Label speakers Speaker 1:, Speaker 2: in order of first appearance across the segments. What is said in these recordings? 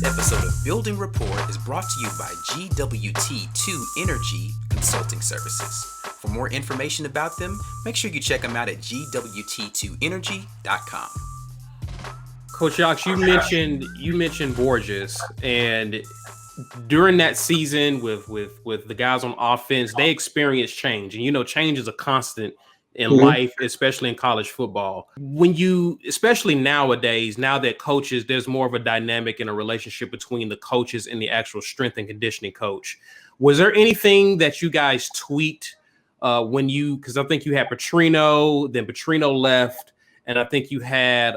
Speaker 1: episode of Building Rapport is brought to you by GWT2 Energy Consulting Services. For more information about them, make sure you check them out at gwt2energy.com.
Speaker 2: Coach Yox, you mentioned Borges, and during that season with the guys on offense, they experienced change, and change is a constant in life, especially in college football. When you, especially nowadays, now that coaches, there's more of a dynamic in a relationship between the coaches and the actual strength and conditioning coach. Was there anything that you guys tweaked because I think you had Petrino, then Petrino left, and I think you had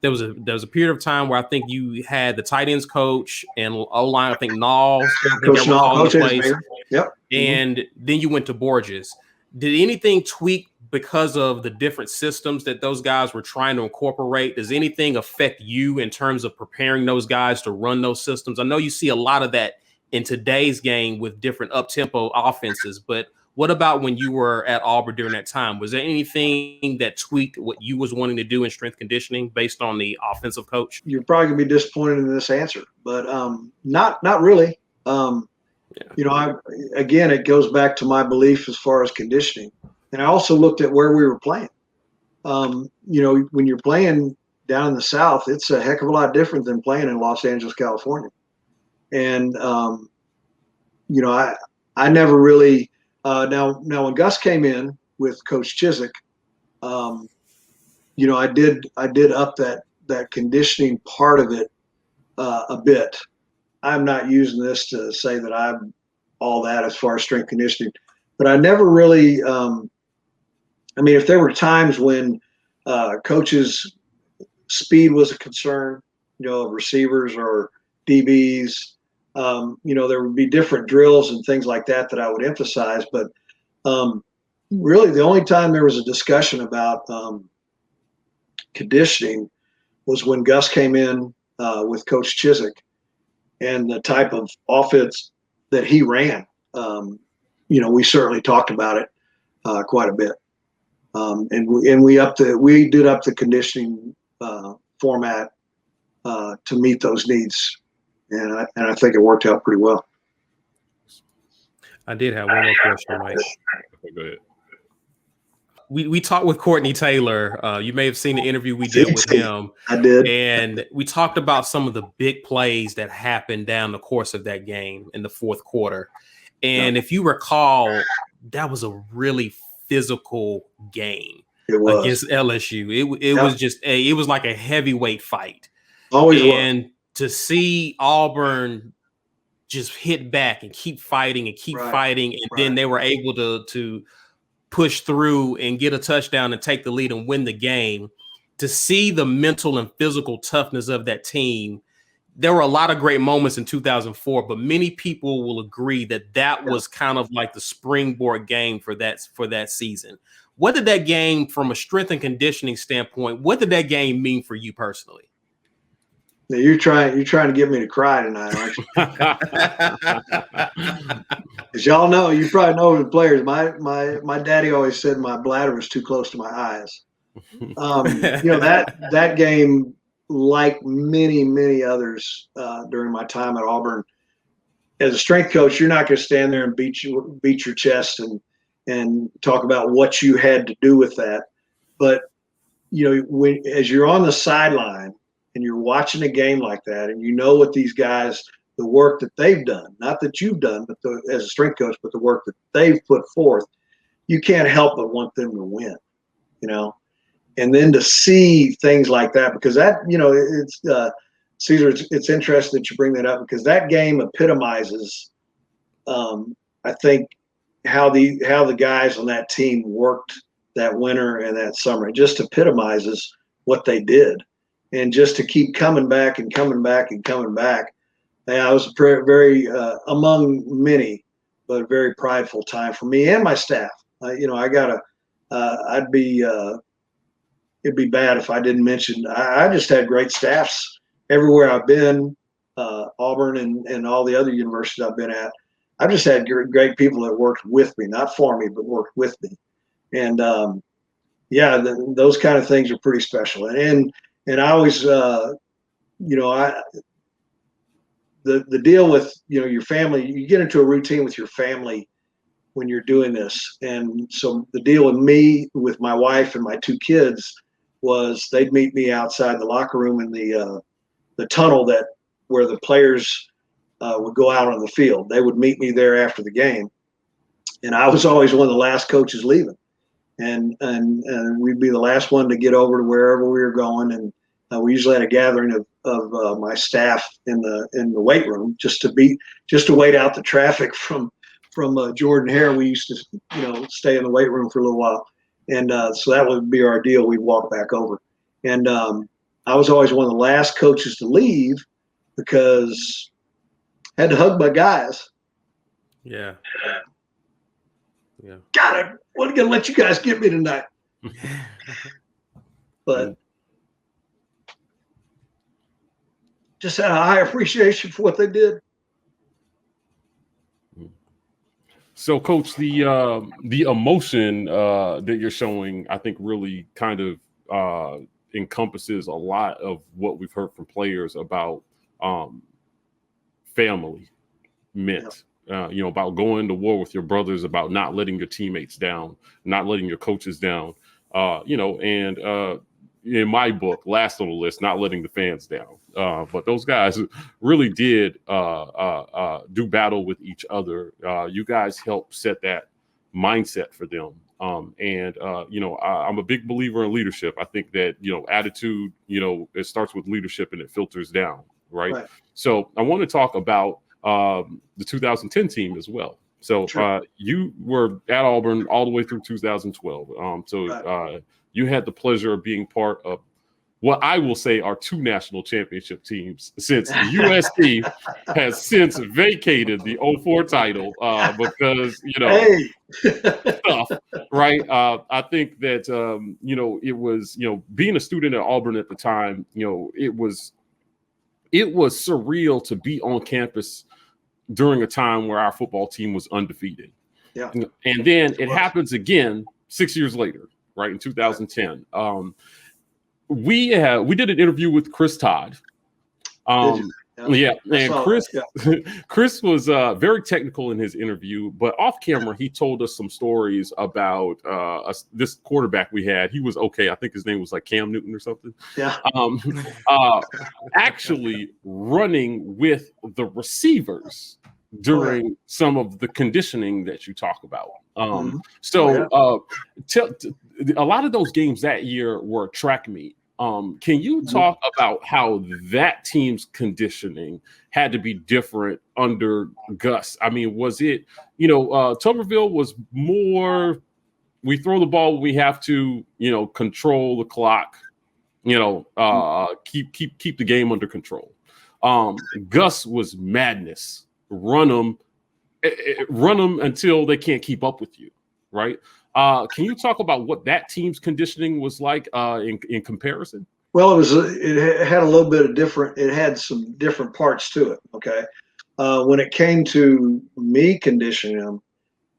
Speaker 2: there was a period of time where I think you had the tight ends coach and O-line, I think Knowles.
Speaker 3: Coach Knowles, yep.
Speaker 2: And then you went to Borges. Did anything tweak because of the different systems that those guys were trying to incorporate? Does anything affect you in terms of preparing those guys to run those systems? I know you see a lot of that in today's game with different up-tempo offenses, but what about when you were at Auburn during that time? Was there anything that tweaked what you was wanting to do in strength conditioning based on the offensive coach?
Speaker 3: You're probably gonna be disappointed in this answer, but not really. Again, it goes back to my belief as far as conditioning, and I also looked at where we were playing. When you're playing down in the South, it's a heck of a lot different than playing in Los Angeles, California. And I never really. Now when Gus came in with Coach Chiswick, I did up that conditioning part of it a bit. I'm not using this to say that I'm all that as far as strength conditioning, but I never really. If there were times when coaches' speed was a concern, receivers or DBs. There would be different drills and things like that I would emphasize, but really the only time there was a discussion about conditioning was when Gus came in with Coach Chiswick and the type of offense that he ran. We certainly talked about it quite a bit, and we did up the conditioning format to meet those needs. And I think it worked out pretty well.
Speaker 2: I did have one more question, Mike.
Speaker 4: Okay, go ahead.
Speaker 2: We talked with Courtney Taylor. You may have seen the interview we did with him.
Speaker 3: I did.
Speaker 2: And we talked about some of the big plays that happened down the course of that game in the fourth quarter. And if you recall, that was a really physical game against LSU. It was like a heavyweight fight.
Speaker 3: Always
Speaker 2: and to see Auburn just hit back and keep fighting and keep fighting, and then they were able to push through and get a touchdown and take the lead and win the game. To see the mental and physical toughness of that team, there were a lot of great moments in 2004, but many people will agree that was kind of like the springboard game for that season. What did that game, from a strength and conditioning standpoint, what did that game mean for you personally?
Speaker 3: Now you're trying to get me to cry tonight, aren't you? As y'all know, you probably know the players. My daddy always said my bladder was too close to my eyes. That game, like many others during my time at Auburn, as a strength coach, you're not going to stand there and beat your chest and talk about what you had to do with that. But as you're on the sideline and you're watching a game like that, and you know what these guys, the work that they've done, not that you've done, but as a strength coach, but the work that they've put forth, you can't help but want them to win, and then to see things like that, because that, it's Caesar, it's interesting that you bring that up, because that game epitomizes, I think, how the guys on that team worked that winter and that summer. It just epitomizes what they did. And just to keep coming back and coming back and coming back. Yeah, it was a very, among many, but a very prideful time for me and my staff. It'd be bad if I didn't mention, I just had great staffs everywhere I've been, Auburn and all the other universities I've been at. I've just had great people that worked with me, not for me, but worked with me. And those kind of things are pretty special. And I always the deal with, your family, you get into a routine with your family when you're doing this. And so the deal with me, with my wife and my two kids, was they'd meet me outside the locker room in the tunnel where the players would go out on the field. They would meet me there after the game. And I was always one of the last coaches leaving. And we'd be the last one to get over to wherever we were going. And we usually had a gathering of my staff in the weight room just to wait out the traffic from Jordan Hare. We used to stay in the weight room for a little while, and so that would be our deal. We'd walk back over, and I was always one of the last coaches to leave because I had to hug my guys.
Speaker 2: Yeah.
Speaker 3: God, I wasn't gonna let you guys get me tonight, but just had a high appreciation for what they did.
Speaker 4: So, Coach, the emotion that you're showing, I think, really kind of encompasses a lot of what we've heard from players about family meant. About going to war with your brothers, about not letting your teammates down, not letting your coaches down. And in my book, last on the list, not letting the fans down. But those guys really did do battle with each other. You guys helped set that mindset for them. I'm a big believer in leadership. I think that, attitude, it starts with leadership and it filters down. Right. So I want to talk about the 2010 team as well. So you were at Auburn all the way through 2012. You had the pleasure of being part of what I will say are two national championship teams, since USC has since vacated the 04 title because, stuff, right? I think that, it was, being a student at Auburn at the time, it was surreal to be on campus during a time where our football team was undefeated.
Speaker 3: Yeah.
Speaker 4: And then it happens again 6 years later, right, in 2010. We did an interview with Chris Todd. And Chris was very technical in his interview, but off camera, he told us some stories about this quarterback we had. He was okay. I think his name was like Cam Newton or something.
Speaker 3: Yeah.
Speaker 4: Actually running with the receivers during some of the conditioning that you talk about. A lot of those games that year were track meet. Can you talk about how that team's conditioning had to be different under Gus? I mean, was it, Tuberville was more, we throw the ball when we have to, control the clock, keep the game under control. Gus was madness. Run them until they can't keep up with you, right? Can you talk about what that team's conditioning was like in comparison?
Speaker 3: Well, it had a little bit of different. It had some different parts to it. Okay, when it came to me conditioning them,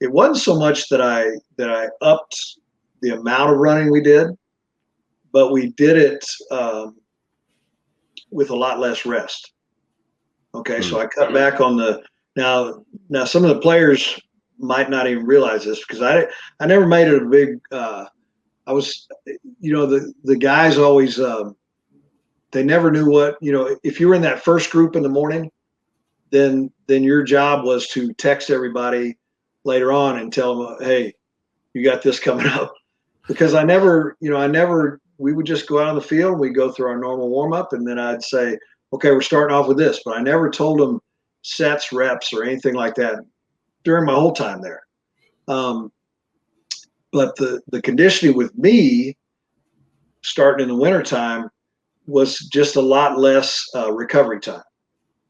Speaker 3: it wasn't so much that I upped the amount of running we did, but we did it with a lot less rest. Okay, so I cut back on the now some of the players might not even realize this because I never made it a big I was the guys always they never knew what, if you were in that first group in the morning, then your job was to text everybody later on and tell them, hey, you got this coming up. Because we would just go out on the field, we'd go through our normal warm up, and then I'd say, okay, we're starting off with this, but I never told them sets, reps, or anything like that during my whole time there. But the conditioning with me starting in the wintertime was just a lot less recovery time.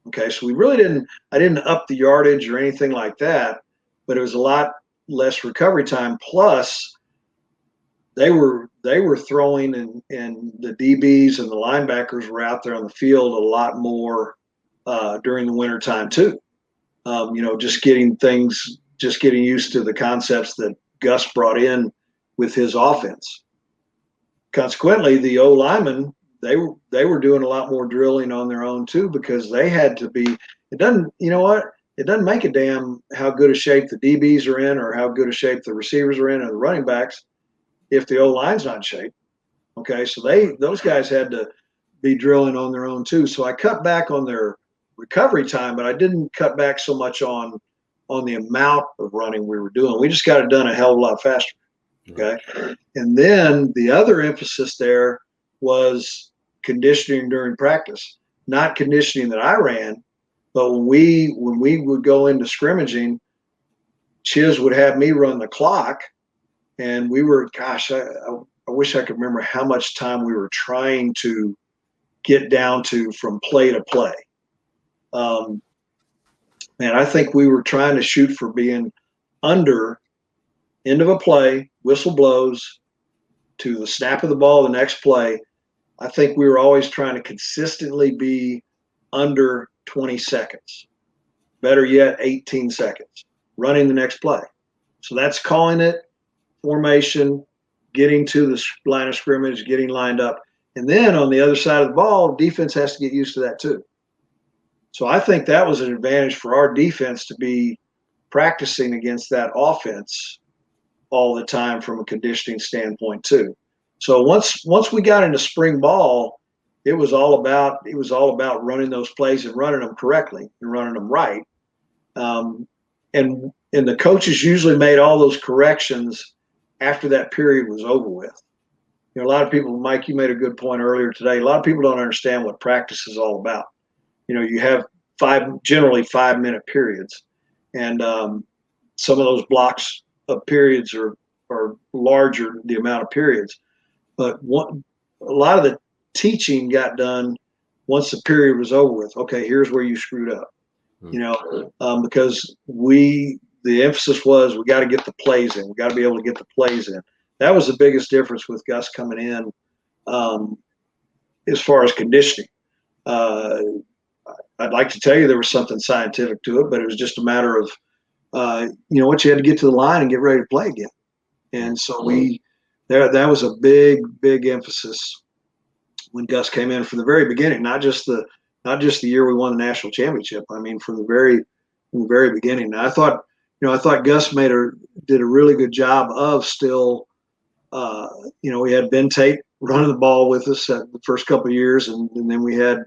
Speaker 3: Okay, so I didn't up the yardage or anything like that, but it was a lot less recovery time. Plus, they were throwing and the DBs and the linebackers were out there on the field a lot more during the wintertime too. Just getting used to the concepts that Gus brought in with his offense. Consequently, the O linemen, they were doing a lot more drilling on their own too, because they had to be. It doesn't, you know what? It doesn't make a damn how good a shape the DBs are in or how good a shape the receivers are in or the running backs if the O-line's not in shape. Okay, so those guys had to be drilling on their own too. So I cut back on their recovery time, but I didn't cut back so much on the amount of running we were doing. We just got it done a hell of a lot faster. Okay, and then the other emphasis there was conditioning during practice, not conditioning that I ran, but when we would go into scrimmaging, Chiz would have me run the clock, and we were, gosh, I wish I could remember how much time we were trying to get down to from play to play. Man, I think we were trying to shoot for being under end of a play, whistle blows to the snap of the ball, the next play. I think we were always trying to consistently be under 20 seconds. Better yet, 18 seconds, running the next play. So that's calling it, formation, getting to the line of scrimmage, getting lined up. And then on the other side of the ball, defense has to get used to that too. So I think that was an advantage for our defense to be practicing against that offense all the time from a conditioning standpoint too. So once we got into spring ball, it was all about running those plays and running them correctly and running them right. And the coaches usually made all those corrections after that period was over with. You know, a lot of people, Mike, you made a good point earlier today. A lot of people don't understand what practice is all about. You know, you have generally 5-minute periods, and some of those blocks of periods are larger, the amount of periods. But a lot of the teaching got done once the period was over with. Okay, here's where you screwed up. You know, because the emphasis was we got to get the plays in. We got to be able to get the plays in. That was the biggest difference with Gus coming in as far as conditioning. I'd like to tell you there was something scientific to it, but it was just a matter of, you know what, you had to get to the line and get ready to play again. And so that was a big emphasis when Gus came in from the very beginning, not just the year we won the national championship. I mean, from the very beginning. And I thought Gus did a really good job of still, you know, we had Ben Tate running the ball with us at the first couple of years, and then we had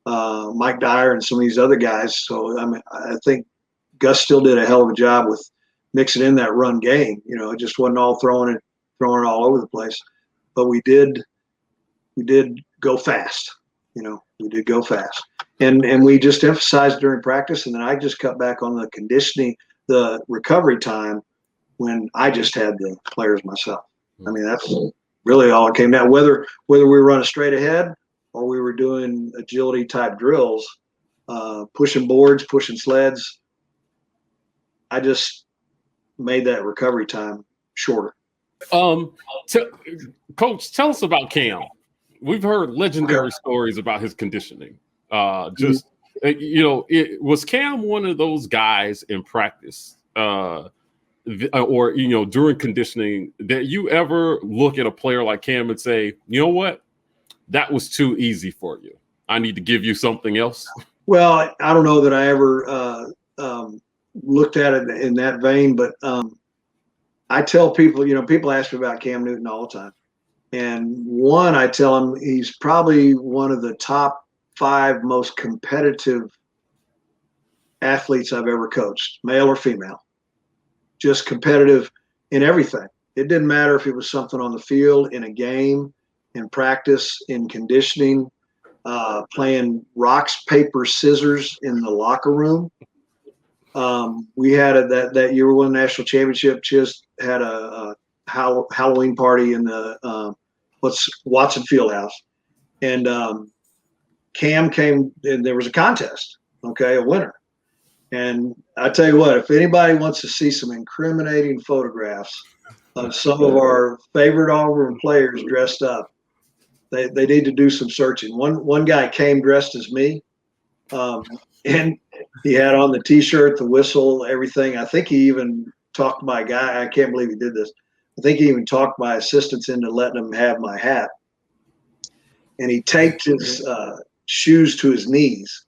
Speaker 3: Mike Dyer and some of these other guys. So I mean, I think Gus still did a hell of a job with mixing in that run game. You know, it just wasn't all throwing it all over the place. But we did go fast. You know, we did go fast, and we just emphasized during practice, and then I just cut back on the conditioning, the recovery time when I just had the players myself. I mean, that's really all it came down. Whether we were running straight ahead or we were doing agility type drills, pushing boards, pushing sleds, I just made that recovery time shorter.
Speaker 4: Coach, tell us about Cam. We've heard legendary stories about his conditioning. You know, was Cam one of those guys in practice, or you know, during conditioning, that you ever look at a player like Cam and say, you know what, that was too easy for you, I need to give you something else?
Speaker 3: Well, I don't know that I ever looked at it in that vein, but I tell people, you know, people ask me about Cam Newton all the time. And I tell them he's probably one of the top 5 most competitive athletes I've ever coached, male or female. Just competitive in everything. It didn't matter if it was something on the field, in a game, in practice, in conditioning, playing rocks, paper, scissors in the locker room. We had that year we won the national championship. Just had a Halloween party in the Watson Fieldhouse, and Cam came, and there was a contest. Okay, a winner. And I tell you what, if anybody wants to see some incriminating photographs of some of our favorite Auburn players dressed up, they need to do some searching. One guy came dressed as me, and he had on the T-shirt, the whistle, everything. I think he even talked my guy. I can't believe he did this. I think he even talked my assistants into letting him have my hat. and he taped his shoes to his knees.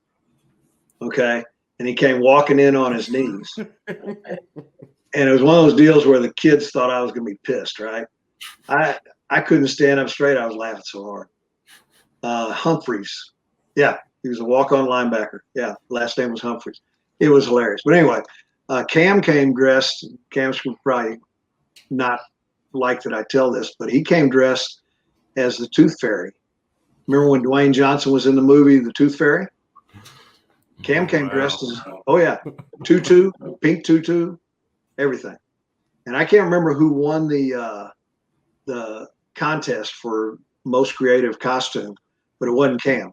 Speaker 3: Okay. And he came walking in on his knees. And it was one of those deals where the kids thought I was going to be pissed, right? I couldn't stand up straight. I was laughing so hard. Humphreys. Yeah. He was a walk-on linebacker. Yeah. Last name was Humphreys. It was hilarious. But anyway, Cam came dressed. Cam's probably not like that I tell this, but he came dressed as the Tooth Fairy. Remember when Dwayne Johnson was in the movie The Tooth Fairy? Cam came dressed as, oh yeah, tutu, pink tutu, everything. And I can't remember who won the contest for most creative costume, but it wasn't Cam.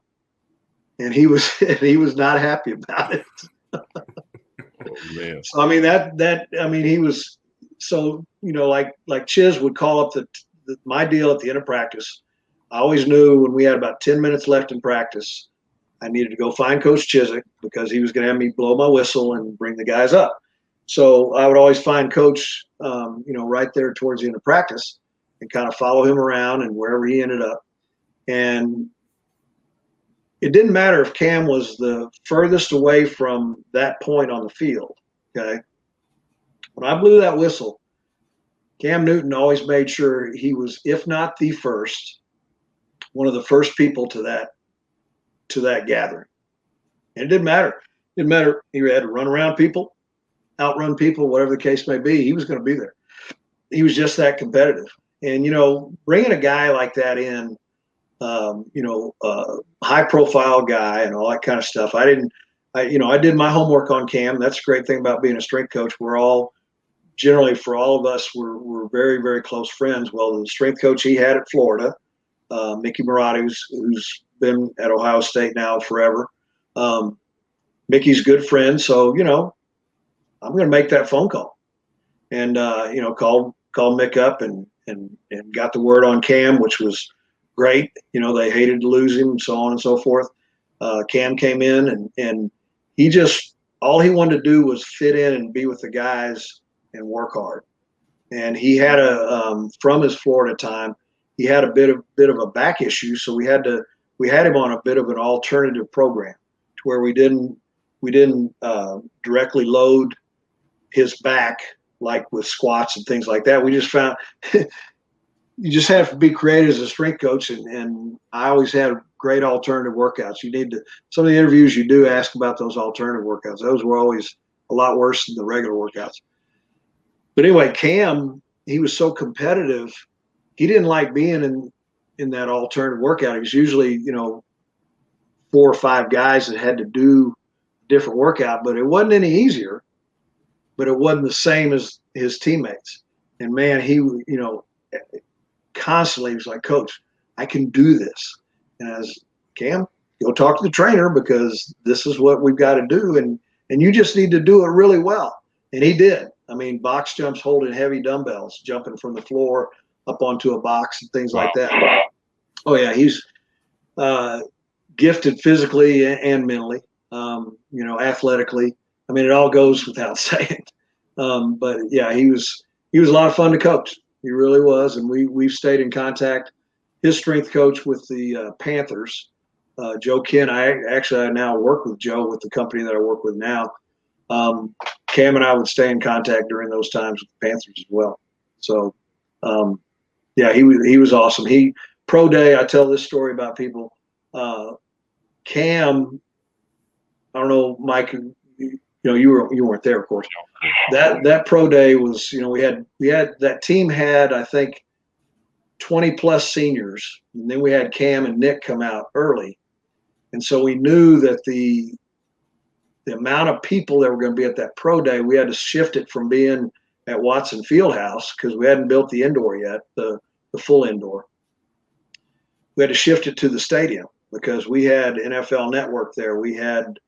Speaker 3: And he was not happy about it.
Speaker 4: Oh, man.
Speaker 3: So I mean he was so, like Chiz would call up my deal at the end of practice. I always knew when we had about 10 minutes left in practice, I needed to go find Coach Chiswick because he was going to have me blow my whistle and bring the guys up. So I would always find Coach, right there towards the end of practice and kind of follow him around and wherever he ended up. And it didn't matter if Cam was the furthest away from that point on the field. Okay. When I blew that whistle, Cam Newton always made sure he was, if not the first, one of the first people to that gathering. And it didn't matter. It didn't matter. He had to run around people, outrun people, whatever the case may be. He was going to be there. He was just that competitive. And, bringing a guy like that in, high profile guy and all that kind of stuff. I did my homework on Cam. That's the great thing about being a strength coach. We're all generally, for all of us, we're very, very close friends. Well, the strength coach he had at Florida, Mickey Marotti, who's been at Ohio State now forever. Mickey's a good friend. So, I'm going to make that phone call and, called Mick up and got the word on Cam, which was great. They hated to lose him and so on and so forth. Cam came in and he all he wanted to do was fit in and be with the guys and work hard. And he had from his Florida time, he had a bit of a back issue. So we had him on a bit of an alternative program to where we didn't directly load his back like with squats and things like that. We just found you just have to be creative as a strength coach, and I always had great alternative workouts. You need to, some of the interviews you do ask about those alternative workouts. Those were always a lot worse than the regular workouts. But anyway, Cam, he was so competitive, he didn't like being in that alternative workout. It was usually, 4 or 5 guys that had to do a different workout, but it wasn't any easier, but it wasn't the same as his teammates. And man, he, constantly was like, Coach, I can do this. And I was, Cam, go talk to the trainer because this is what we've got to do. And you just need to do it really well. And he did. I mean, box jumps, holding heavy dumbbells, jumping from the floor up onto a box and things like that. Oh yeah. He's gifted physically and mentally, athletically. I mean, it all goes without saying. But yeah, he was a lot of fun to coach. He really was, and we've stayed in contact. His strength coach with the Panthers, Joe Ken. I now work with Joe with the company that I work with now. Cam and I would stay in contact during those times with the Panthers as well. So, he was awesome. Pro day. I tell this story about people. Cam, I don't know, Mike. You weren't there, of course. That pro day was, we had that team had, I think, 20 plus seniors, and then we had Cam and Nick come out early, and so we knew that the amount of people that were going to be at that pro day, we had to shift it from being at Watson Fieldhouse because we hadn't built the indoor yet, the full indoor. We had to shift it to the stadium because we had NFL Network there. We had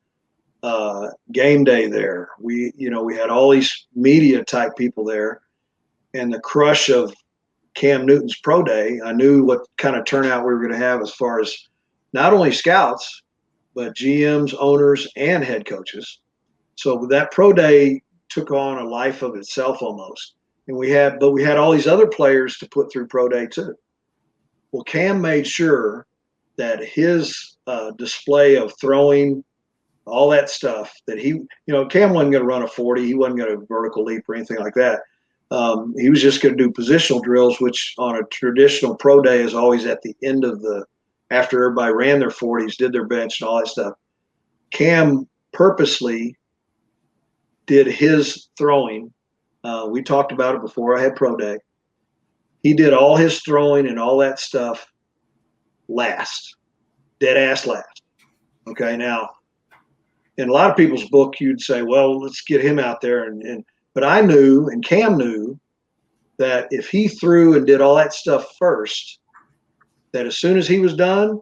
Speaker 3: game day there. We had all these media type people there, and the crush of Cam Newton's pro day, I knew what kind of turnout we were going to have as far as not only scouts, but GMs, owners, and head coaches. So that pro day took on a life of itself almost. And we had all these other players to put through pro day too. Well, Cam made sure that his display of throwing, all that stuff that he, Cam wasn't going to run a 40. He wasn't going to vertical leap or anything like that. He was just going to do positional drills, which on a traditional pro day is always at the end of after everybody ran their 40s, did their bench and all that stuff. Cam purposely did his throwing. We talked about it before I had pro day. He did all his throwing and all that stuff last, dead ass last. Okay. Now, in a lot of people's book, you'd say, well, let's get him out there. But I knew, and Cam knew, that if he threw and did all that stuff first, that as soon as he was done,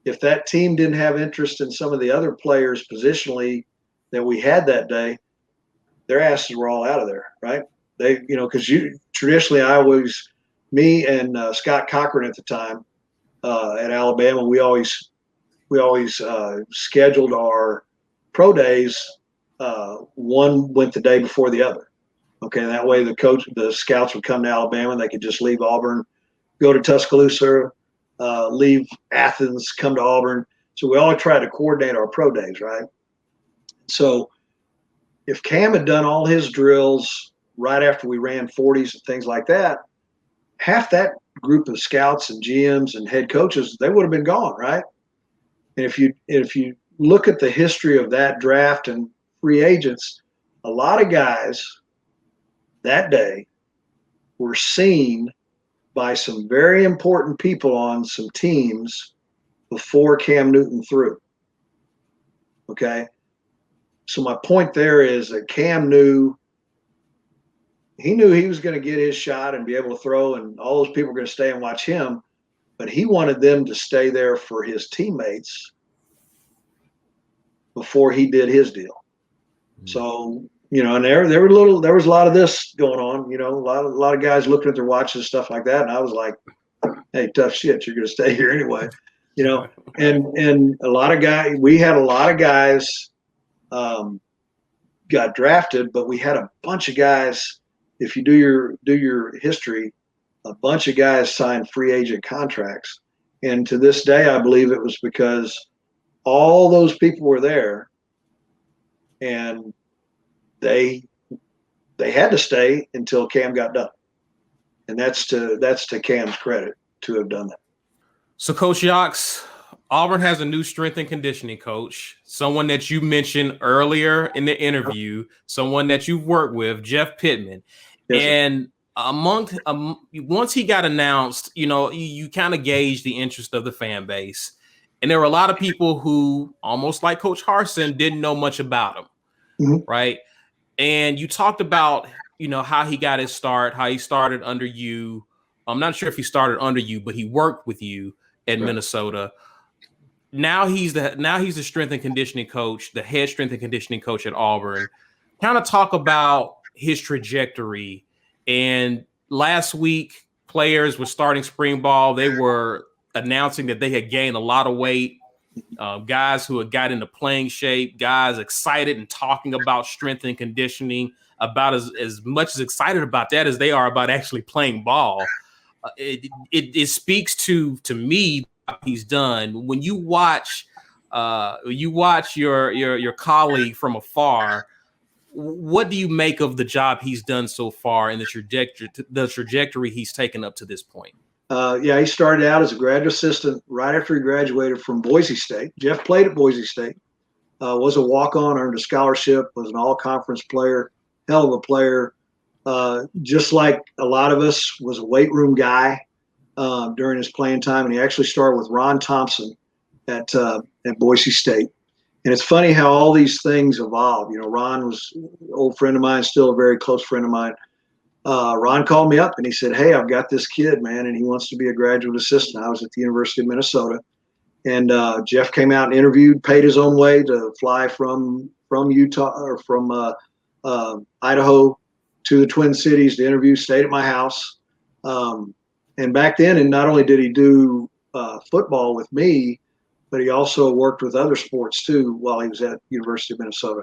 Speaker 3: if that team didn't have interest in some of the other players positionally that we had that day, their asses were all out of there, right? They, because traditionally me and Scott Cochran at the time at Alabama, we always scheduled our pro days. One went the day before the other. Okay, that way the scouts would come to Alabama and they could just leave Auburn, go to Tuscaloosa, leave Athens, come to Auburn. So we all tried to coordinate our pro days, right? So if Cam had done all his drills right after we ran 40s and things like that, half that group of scouts and GMs and head coaches, they would have been gone, right? And if you look at the history of that draft and free agents, a lot of guys that day were seen by some very important people on some teams before Cam Newton threw. Okay. So my point there is that Cam knew he was going to get his shot and be able to throw, and all those people were going to stay and watch him, but he wanted them to stay there for his teammates before he did his deal. So, and there was a lot of this going on, a lot of guys looking at their watches and stuff like that. And I was like, hey, tough shit, you're going to stay here anyway, and we had a lot of guys got drafted, but we had a bunch of guys, if you do your history, a bunch of guys signed free agent contracts. And to this day, I believe it was because all those people were there and they had to stay until Cam got done. And that's to Cam's credit to have done that.
Speaker 2: So Coach Yox, Auburn has a new strength and conditioning coach, someone that you mentioned earlier in the interview, someone that you've worked with, Jeff Pittman. Yes, and once he got announced, you kind of gauge the interest of the fan base. And there were a lot of people who, almost like Coach Harsin, didn't know much about him, right? And you talked about, how he got his start, how he started under you. I'm not sure if he started under you, but he worked with you at Minnesota. Now he's the strength and conditioning coach, the head strength and conditioning coach at Auburn. Kind of talk about his trajectory. And last week, players were starting spring ball. They were announcing that they had gained a lot of weight. Guys who had got into playing shape, guys excited and talking about strength and conditioning, about as much as excited about that as they are about actually playing ball. It speaks to me what he's done. When you watch your colleague from afar, what do you make of the job he's done so far and the trajectory he's taken up to this point?
Speaker 3: He started out as a graduate assistant right after he graduated from Boise State. Jeff played at Boise State, was a walk-on, earned a scholarship, was an all-conference player, hell of a player. Just like a lot of us, was a weight room guy during his playing time, and he actually started with Ron Thompson at Boise State. And it's funny how all these things evolve. Ron was an old friend of mine, still a very close friend of mine. Ron called me up and he said, hey, I've got this kid, man, and he wants to be a graduate assistant. I was at the University of Minnesota. And Jeff came out and interviewed, paid his own way to fly from Utah or from Idaho to the Twin Cities to interview, stayed at my house. And back then, and not only did he do football with me, but he also worked with other sports too while he was at University of Minnesota.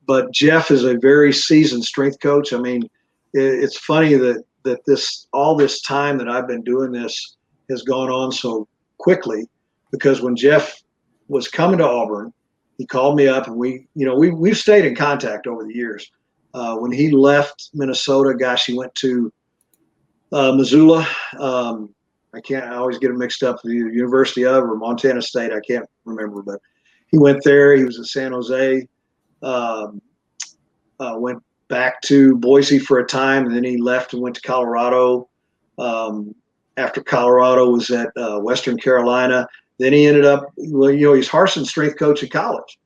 Speaker 3: But Jeff is a very seasoned strength coach. I mean, it's funny that all this time that I've been doing this has gone on so quickly, because when Jeff was coming to Auburn, he called me up, and we've stayed in contact over the years. When he left Minnesota, gosh, he went to Missoula. I always get them mixed up with either University of or Montana State. I can't remember, but he went there. He was at San Jose. Went back to Boise for a time, and then he left and went to Colorado. After Colorado was at Western Carolina. Then he ended up, he's Harson's strength coach in college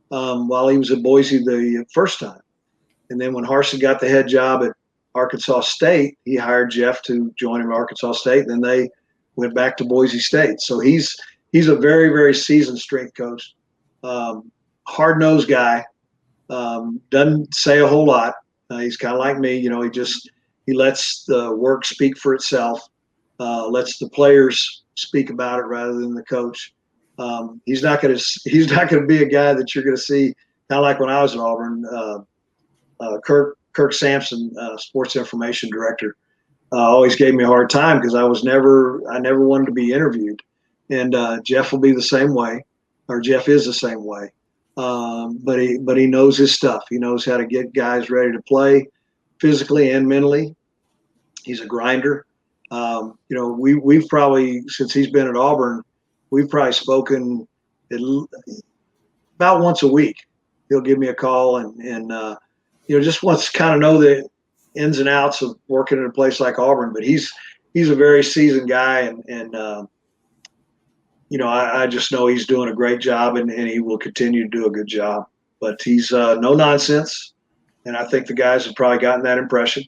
Speaker 3: while he was at Boise the first time. And then when Harson got the head job at Arkansas State, he hired Jeff to join him at Arkansas State. Then they went back to Boise State. So he's a very, very seasoned strength coach, hard-nosed guy, doesn't say a whole lot. He's kind of like me, he lets the work speak for itself, lets the players speak about it rather than the coach. He's not going to be a guy that you're going to see kind of like when I was at Auburn. Kirk Sampson, sports information director, always gave me a hard time because I never wanted to be interviewed. And Jeff will be the same way, or Jeff is the same way. But he knows his stuff. He knows how to get guys ready to play physically and mentally. He's a grinder. We've probably, since he's been at Auburn, we've probably spoken about once a week. He'll give me a call and just wants to kind of know the ins and outs of working at a place like Auburn. But he's a very seasoned guy, and I just know he's doing a great job, and he will continue to do a good job. But he's no nonsense, and I think the guys have probably gotten that impression.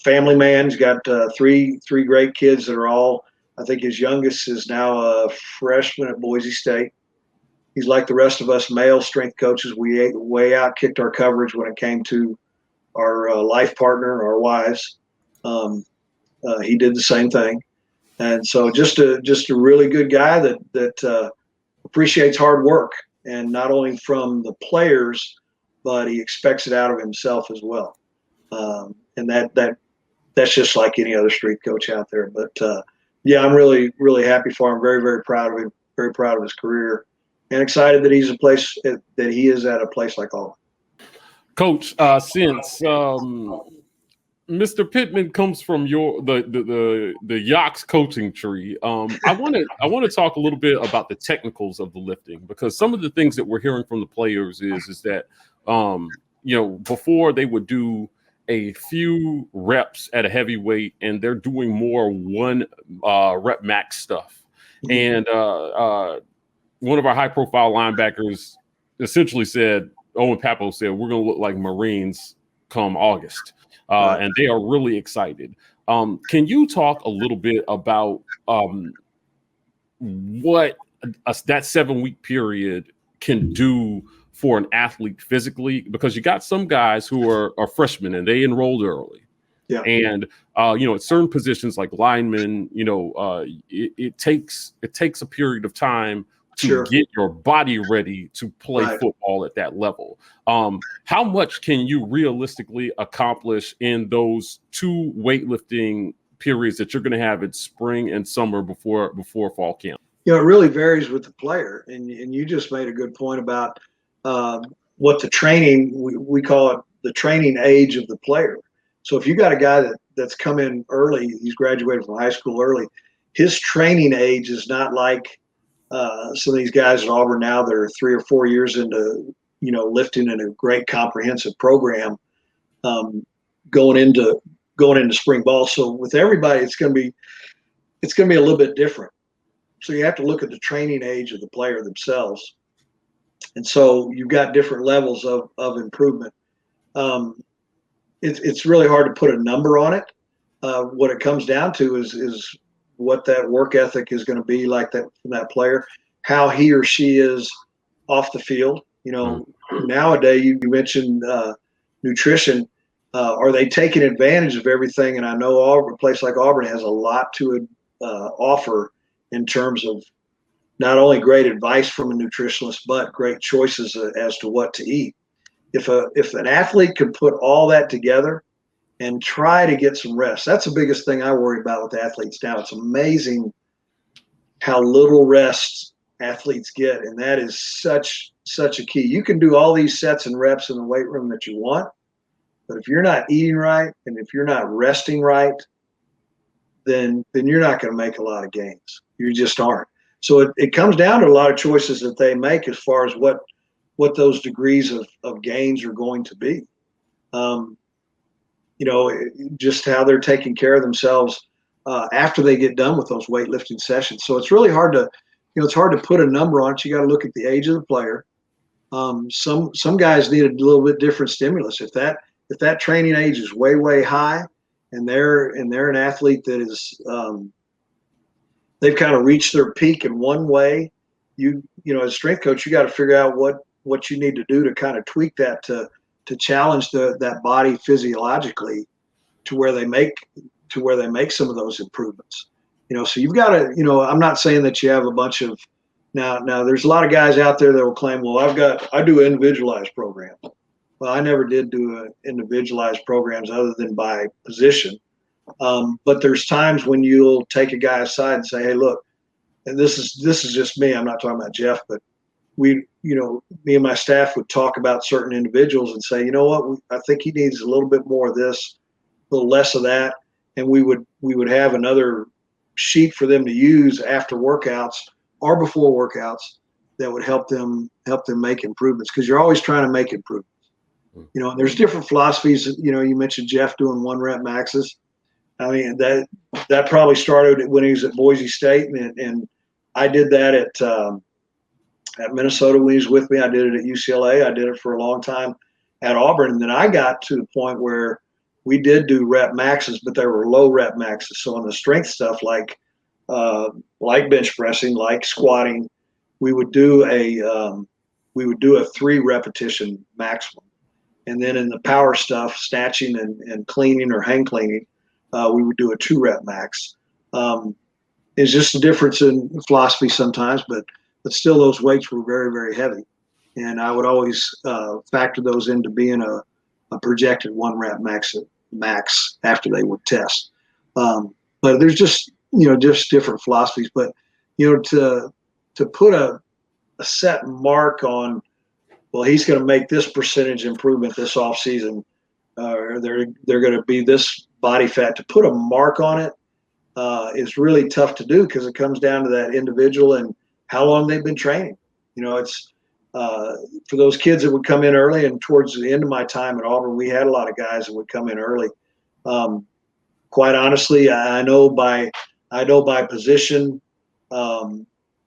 Speaker 3: Family man. He's got three great kids that are all. I think his youngest is now a freshman at Boise State. He's like the rest of us male strength coaches. We way out-kicked our coverage when it came to our life partner, our wives. He did the same thing. And so just a really good guy that appreciates hard work, and not only from the players, but he expects it out of himself as well. And that's just like any other street coach out there. But I'm really, really happy for him. Very, very proud of him. Very proud of his career, and excited that he is at a place like Auburn.
Speaker 4: Coach, since Mr. Pittman comes from the Yox coaching tree, I want to talk a little bit about the technicals of the lifting, because some of the things that we're hearing from the players is that before they would do a few reps at a heavyweight, and they're doing more one rep max stuff. And one of our high profile linebackers essentially said, Owen Papo said, we're going to look like Marines come August. And they are really excited. Can you talk a little bit about what that 7-week period can do for an athlete physically? Because you got some guys who are freshmen and they enrolled early. Yeah. And at certain positions like linemen, it takes a period of time to get your body ready to play football at that level. How much can you realistically accomplish in those 2 weightlifting periods that you're going to have in spring and summer before fall camp?
Speaker 3: It really varies with the player. And you just made a good point about what the training, we call it the training age of the player. So if you got a guy that's come in early, he's graduated from high school early, his training age is not like some of these guys at Auburn now that are 3 or 4 years into, lifting in a great comprehensive program, going into spring ball. So with everybody, it's going to be a little bit different. So you have to look at the training age of the player themselves. And so you've got different levels of improvement. It's really hard to put a number on it. What it comes down to is what that work ethic is going to be like from that player, how he or she is off the field. Nowadays you mentioned nutrition. Are they taking advantage of everything? And I know a place like Auburn has a lot to offer in terms of not only great advice from a nutritionist, but great choices as to what to eat. If an athlete can put all that together and try to get some rest. That's the biggest thing I worry about with athletes now. It's amazing how little rest athletes get, and that is such a key. You can do all these sets and reps in the weight room that you want, but if you're not eating right and if you're not resting right, then you're not going to make a lot of gains. You just aren't. So it comes down to a lot of choices that they make as far as what those degrees of gains are going to be. Just how they're taking care of themselves after they get done with those weightlifting sessions. So it's really hard to, it's hard to put a number on it. You got to look at the age of the player. Some guys need a little bit different stimulus. If that training age is way high, and they're an athlete that is they've kind of reached their peak in one way, you know, as a strength coach, you got to figure out what you need to do to kind of tweak that to challenge that body physiologically to where they make some of those improvements. So you've got to, I'm not saying that you have a bunch of now there's a lot of guys out there that will claim, well, I do individualized programs. Well, I never did do individualized programs other than by position. But there's times when you'll take a guy aside and say, hey, look, and this is just me. I'm not talking about Jeff, but me and my staff would talk about certain individuals and say, you know what, I think he needs a little bit more of this, a little less of that. And we would have another sheet for them to use after workouts or before workouts that would help them make improvements, because you're always trying to make improvements. And there's different philosophies. You mentioned Jeff doing 1 rep maxes. I mean, that probably started when he was at Boise State, and I did that at Minnesota when he was with me. I did it at UCLA. I did it for a long time at Auburn, and then I got to the point where we did do rep maxes, but they were low rep maxes. So on the strength stuff, like bench pressing, like squatting, we would do a 3 repetition maximum. And then in the power stuff, snatching and cleaning or hang cleaning, we would do a 2 rep max. It's just a difference in philosophy sometimes, but still those weights were very, very heavy. And I would always factor those into being a projected 1 rep max after they would test. But there's just different philosophies. But, to put a set mark on, well, he's going to make this percentage improvement this off season, or they're going to be this body fat, to put a mark on it is really tough to do, because it comes down to that individual and how long they've been training. It's for those kids that would come in early, and towards the end of my time at Auburn, we had a lot of guys that would come in early. Quite honestly, I know by position,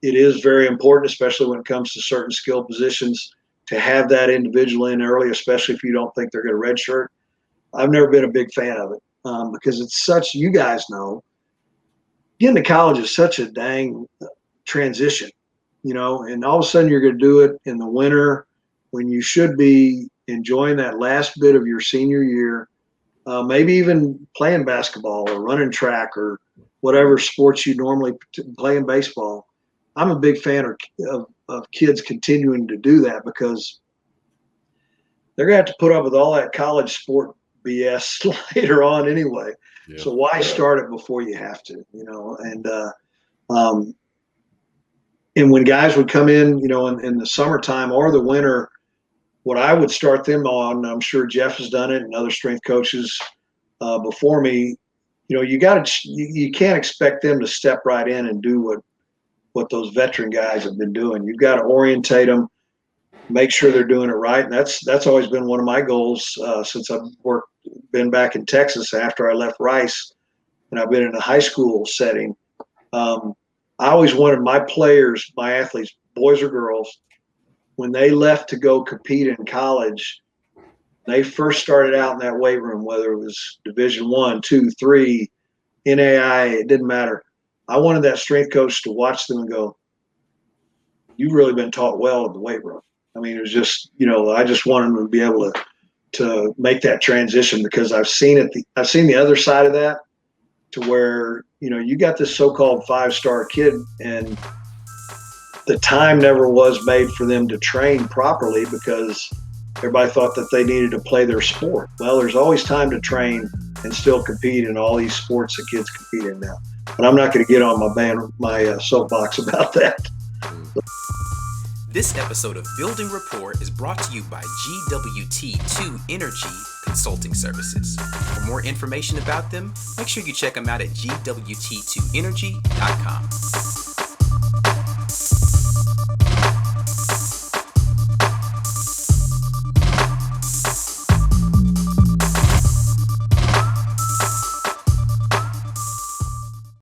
Speaker 3: it is very important, especially when it comes to certain skill positions, to have that individual in early, especially if you don't think they're going to redshirt. I've never been a big fan of it because it's such, you guys know, getting to college is such a dang transition, and all of a sudden you're going to do it in the winter when you should be enjoying that last bit of your senior year, maybe even playing basketball or running track or whatever sports you normally play in baseball. I'm a big fan of kids continuing to do that, because they're going to have to put up with all that college sport BS later on anyway. Yeah. So why start it before you have to, and when guys would come in, in the summertime or the winter, what I would start them on, I'm sure Jeff has done it and other strength coaches before me, you can't expect them to step right in and do what those veteran guys have been doing. You've got to orientate them, make sure they're doing it right. And that's always been one of my goals since I've been back in Texas after I left Rice, and I've been in a high school setting. I always wanted my players, my athletes, boys or girls, when they left to go compete in college, they first started out in that weight room, whether it was Division 1, 2, 3, NAI, it didn't matter. I wanted that strength coach to watch them and go, you've really been taught well in the weight room. I mean, it was just, I just wanted them to be able to make that transition, because I've seen the other side of that, to where, you got this so-called 5-star kid, and the time never was made for them to train properly, because Everybody thought that they needed to play their sport. Well, there's always time to train and still compete in all these sports that kids compete in now. And I'm not going to get on my soapbox about that.
Speaker 1: This episode of Building Rapport is brought to you by GWT2 Energy Consulting Services. For more information about them, make sure you check them out at gwt2energy.com.